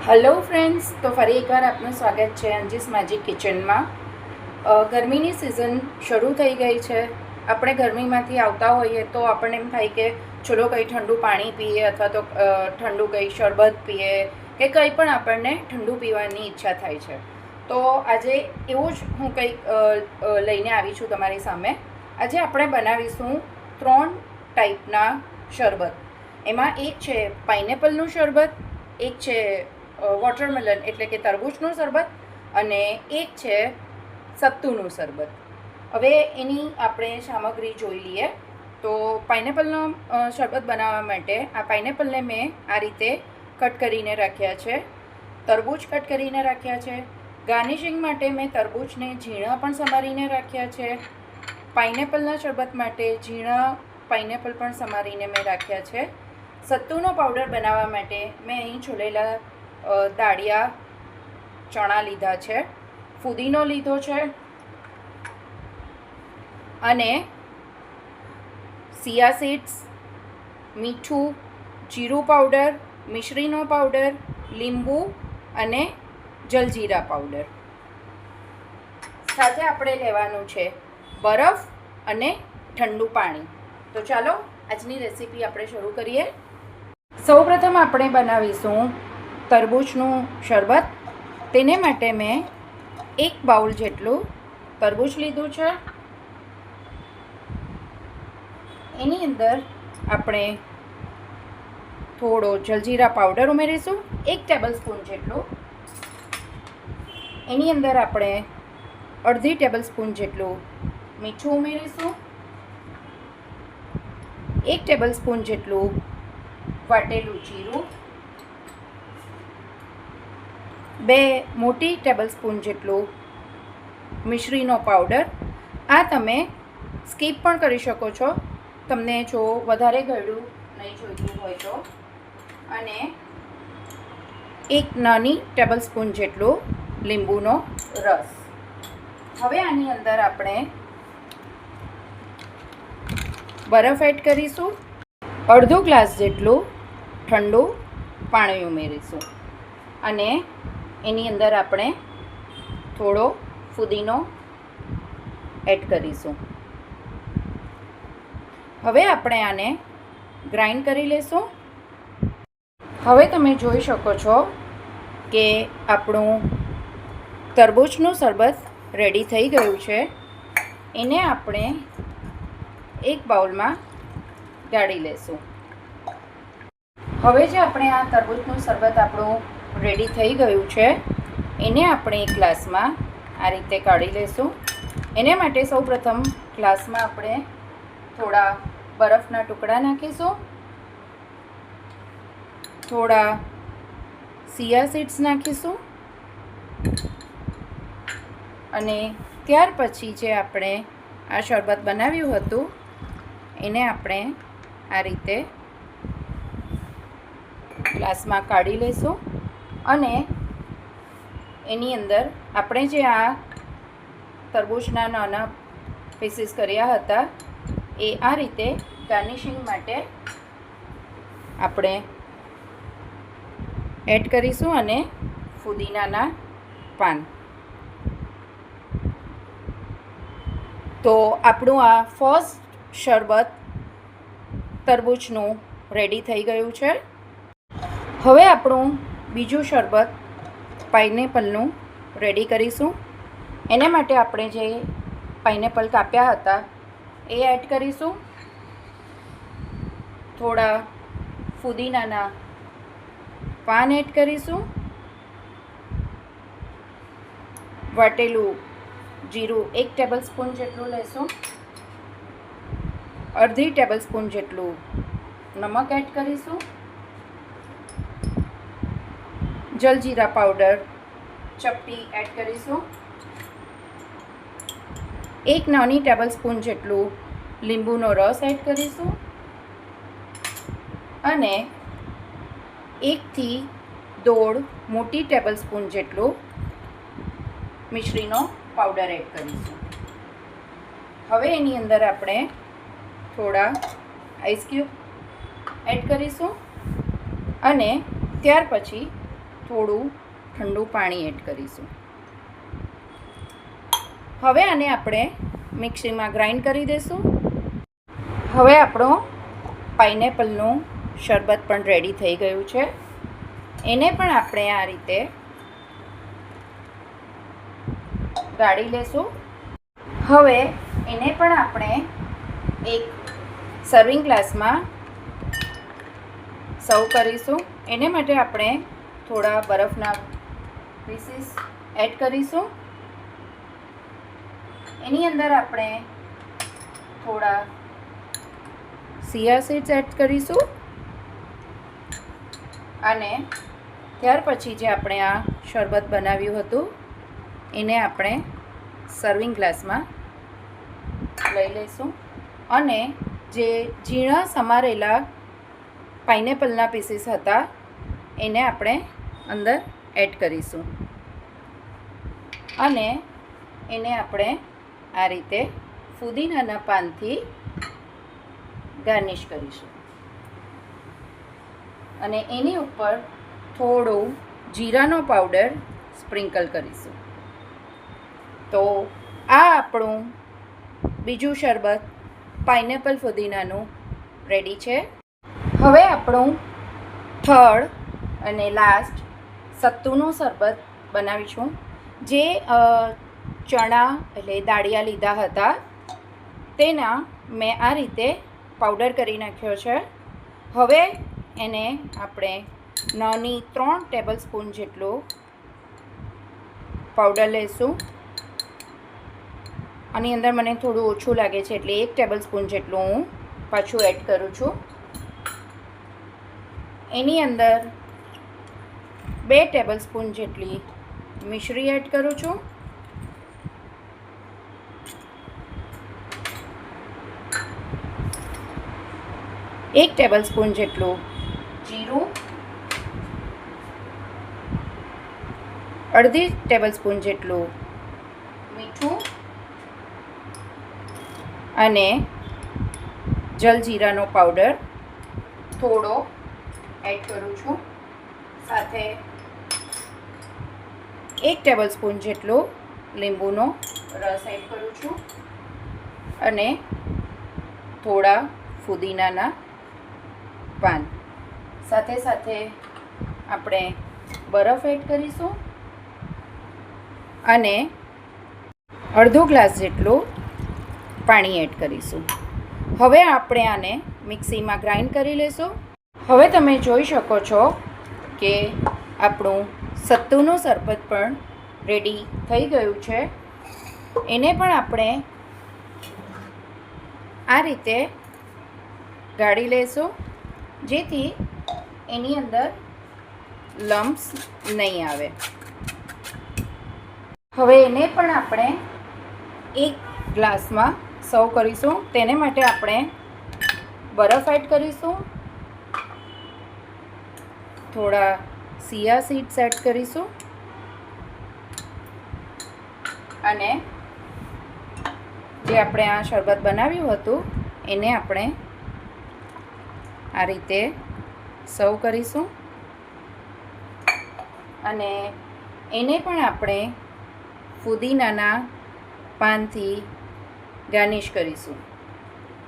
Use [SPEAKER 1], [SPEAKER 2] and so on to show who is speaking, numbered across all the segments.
[SPEAKER 1] Hello friends, તો ફરી એકવાર આપનું સ્વાગત છે અંજીસ મેજિક કિચનમાં। ગરમીની સિઝન શરૂ થઈ ગઈ છે। આપણે ગરમીમાંથી આવતા હોઈએ તો આપણને એમ થાય કે ચલો કંઈ ઠંડુ પાણી પીએ અથવા તો ઠંડુ કંઈ શરબત પીએ કે કંઈ પણ આપણને ઠંડુ પીવાની ઈચ્છા થાય છે। તો આજે એવું જ હું કંઈક લઈને આવી છું તમારી સામે। આજે આપણે બનાવીશું 3 ટાઈપના શરબત। એમાં એક છે પાઇનેપલનું શરબત, એક છે વોટરમેલન એટલે કે તરબૂચનું શરબત અને એક છે સત્તુનું શરબત। હવે એની આપણે સામગ્રી જોઈ લઈએ। તો પાઇનેપલનો શરબત બનાવવા માટે આ પાઇનેપલને મેં આ રીતે કટ કરીને રાખ્યા છે, તરબૂચ કટ કરીને રાખ્યા છે। ગાર્નિશિંગ માટે મેં તરબૂચને ઝીણા પણ સમારીને રાખ્યા છે। પાઇનેપલના શરબત માટે ઝીણા પાઇનેપલ પણ સમારીને મેં રાખ્યા છે। સત્તુનો પાવડર બનાવવા માટે મેં અહીં છોલેલા દાળિયા ચણા લીધા છે, ફુદીનો લીધો છે અને સિયા સીડ્સ, મીઠું, જીરું પાવડર, મિશ્રીનો પાવડર, લીંબુ અને જલજીરા પાવડર। સાથે આપણે લેવાનું છે બરફ અને ઠંડુ પાણી। તો ચાલો આજની રેસીપી આપણે શરૂ કરીએ। સૌપ્રથમ આપણે બનાવીશું તરબૂચનું શરબત। તેને માટે મેં 1 બાઉલ જેટલું તરબૂચ લીધું છે। એની અંદર આપણે થોડો જલજીરા પાવડર ઉમેરીશું, 1 ટેબલ સ્પૂન જેટલું। એની અંદર આપણે અડધી ટેબલ સ્પૂન જેટલું મીઠું ઉમેરીશું, 1 ટેબલ સ્પૂન જેટલું વાટેલું જીરું, 2 મોટી ટેબલ સ્પૂન જેટલું મિશ્રીનો પાવડર। આ તમે સ્કીપ પણ કરી શકો છો તમને જો વધારે ગળ્યું નહીં જોઈતું હોય તો। અને 1 નાની ટેબલ સ્પૂન જેટલો લીંબુનો રસ। હવે આની અંદર આપણે બરફ એડ કરીશું, અડધો ગ્લાસ જેટલું ઠંડુ પાણી ઉમેરીશું અને એની અંદર આપણે થોડો ફુદીનો એડ કરીશું। હવે આપણે આને ગ્રાઇન્ડ કરી લેશું। હવે તમે જોઈ શકો છો કે આપણું તરબૂચનું શરબત રેડી થઈ ગયું છે। એને આપણે એક બાઉલમાં ગાળી લેશું। હવે જે આપણે આ તરબૂચનું શરબત આપણું રેડી થઈ ગયું છે એને આપણે એક ગ્લાસમાં આ રીતે કાઢી લેશું। એને માટે સૌપ્રથમ ગ્લાસમાં આપણે થોડા બરફના ટુકડા નાખીશું, થોડા સિયા સીડ્સ નાખીશું અને ત્યાર પછી જે આપણે આ શરબત બનાવ્યું હતું એને આપણે આ રીતે ગ્લાસમાં કાઢી લઈશું અને એની અંદર આપણે જે આ તરબૂચના નાના પીસીસ કર્યા હતા એ આ રીતે ગાર્નિશિંગ માટે આપણે એડ કરીશું અને ફુદીનાના પાન। તો આપણું આ ફર્સ્ટ શરબત તરબૂચનું રેડી થઈ ગયું છે। હવે આપણું બીજું શરબત પાઇનેપલનું રેડી કરીશું। એને માટે આપણે જે પાઇનેપલ કાપ્યા હતા એ એડ કરીશું, થોડા ફુદીનાના પાન એડ કરીશું, વાટેલું જીરું 1 ટેબલ સ્પૂન જેટલું લેશું, અડધી ટેબલ સ્પૂન જેટલું નમક એડ કરીશું, જલજીરા પાવડર ચપટી એડ કરીશું, 1 નાની ટેબલ સ્પૂન જેટલું લીંબુનો રસ એડ કરીશું અને 1 થી 1.5 મોટી ટેબલ સ્પૂન જેટલું મિશ્રીનો પાવડર એડ કરીશું। હવે એની અંદર આપણે થોડા આઈસ ક્યુબ એડ કરીશું અને ત્યાર પછી થોડું ઠંડુ પાણી એડ કરીશું. હવે આને આપણે મિક્સીમાં ગ્રાઇન્ડ કરી દઈશું. હવે આપણો પાઇનેપલનું શરબત પણ રેડી થઈ ગયું છે. એને પણ આપણે આ રીતે ગાળી લેશું. હવે એને પણ આપણે એક સર્વિંગ ગ્લાસમાં સર્વ કરીશું. એને માટે આપણે થોડા બરફના પીસીસ એડ કરીશું. એની અંદર આપણે થોડા સિયા સીડ્સ એડ કરીશું અને ત્યાર પછી જે આપણે આ શરબત બનાવ્યું હતું એને આપણે સર્વિંગ ગ્લાસમાં લઈ લઈશું અને જે ઝીણા સમારેલા પાઇનેપલના પીસીસ હતા એને આપણે અંદર એડ કરીશું અને એને આપણે આ રીતે ફુદીનાના પાનથી ગાર્નિશ કરીશું અને એની ઉપર થોડું જીરાનો પાવડર સ્પ્રિંકલ કરીશું. તો આ આપણું બીજું શરબત પાઇનેપલ ફુદીનાનું રેડી છે. હવે આપણું થર્ડ અને લાસ્ટ સત્તુનું શરબત બનાવીશું. જે ચણા એટલે દાળિયા લીધા હતા તેના મેં આ રીતે પાવડર કરી નાખ્યો છે. હવે એને આપણે નાની 3 ટેબલ સ્પૂન જેટલું પાવડર લઈશું. આની અંદર મને થોડું ઓછું લાગે છે એટલે 1 ટેબલ સ્પૂન જેટલું હું પાછું એડ કરું છું. એની અંદર 2 ટેબલ સ્પૂન જેટલી મિશ્રી એડ કરું છું. એક ટેબલ સ્પૂન જેટલું જીરું, અડધી ટેબલ સ્પૂન જેટલું મીઠું અને જલજીરાનો પાવડર થોડો એડ કરું છું. સાથે 1 ટેબલ સ્પૂન જેટલો લીંબુનો રસ એડ કરું છું અને થોડા ફુદીનાના પાન. સાથે સાથે આપણે બરફ એડ કરીશું અને અડધો ગ્લાસ જેટલું પાણી એડ કરીશું. હવે આપણે આને મિક્સીમાં ગ્રાઇન્ડ કરી લઈશું. હવે તમે જોઈ શકો છો કે આપણું સત્તુનું શરબત પણ રેડી થઈ ગયું છે. એને પણ આપણે આ રીતે ગાળી લઈશું જેથી એની અંદર લમ્પ્સ નહીં આવે. હવે એને પણ આપણે એક ગ્લાસમાં સર્વ કરીશું. તેને માટે આપણે બરફ એડ કરીશું, થોડા સિયા સીડ્સ એડ કરીશું અને જે આપણે આ શરબત બનાવ્યું હતું એને આપણે આ રીતે સર્વ કરીશું અને એને પણ આપણે ફુદીનાના પાનથી ગાર્નિશ કરીશું.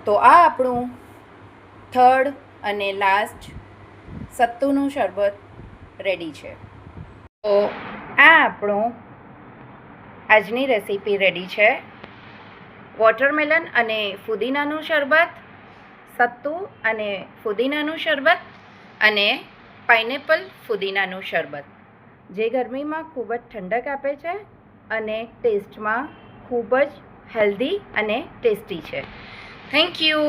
[SPEAKER 1] તો આ આપણું થર્ડ અને લાસ્ટ સત્તુનું શરબત રેડી છે. તો આ આપણું આજની રેસીપી રેડી છે. વોટરમેલન અને ફુદીનાનું શરબત, સત્તુ અને ફુદીનાનું શરબત અને પાઇનેપલ ફુદીનાનું શરબત, જે ગરમીમાં ખૂબ જ ઠંડક આપે છે અને ટેસ્ટમાં ખૂબ જ હેલ્ધી અને ટેસ્ટી છે. Thank you.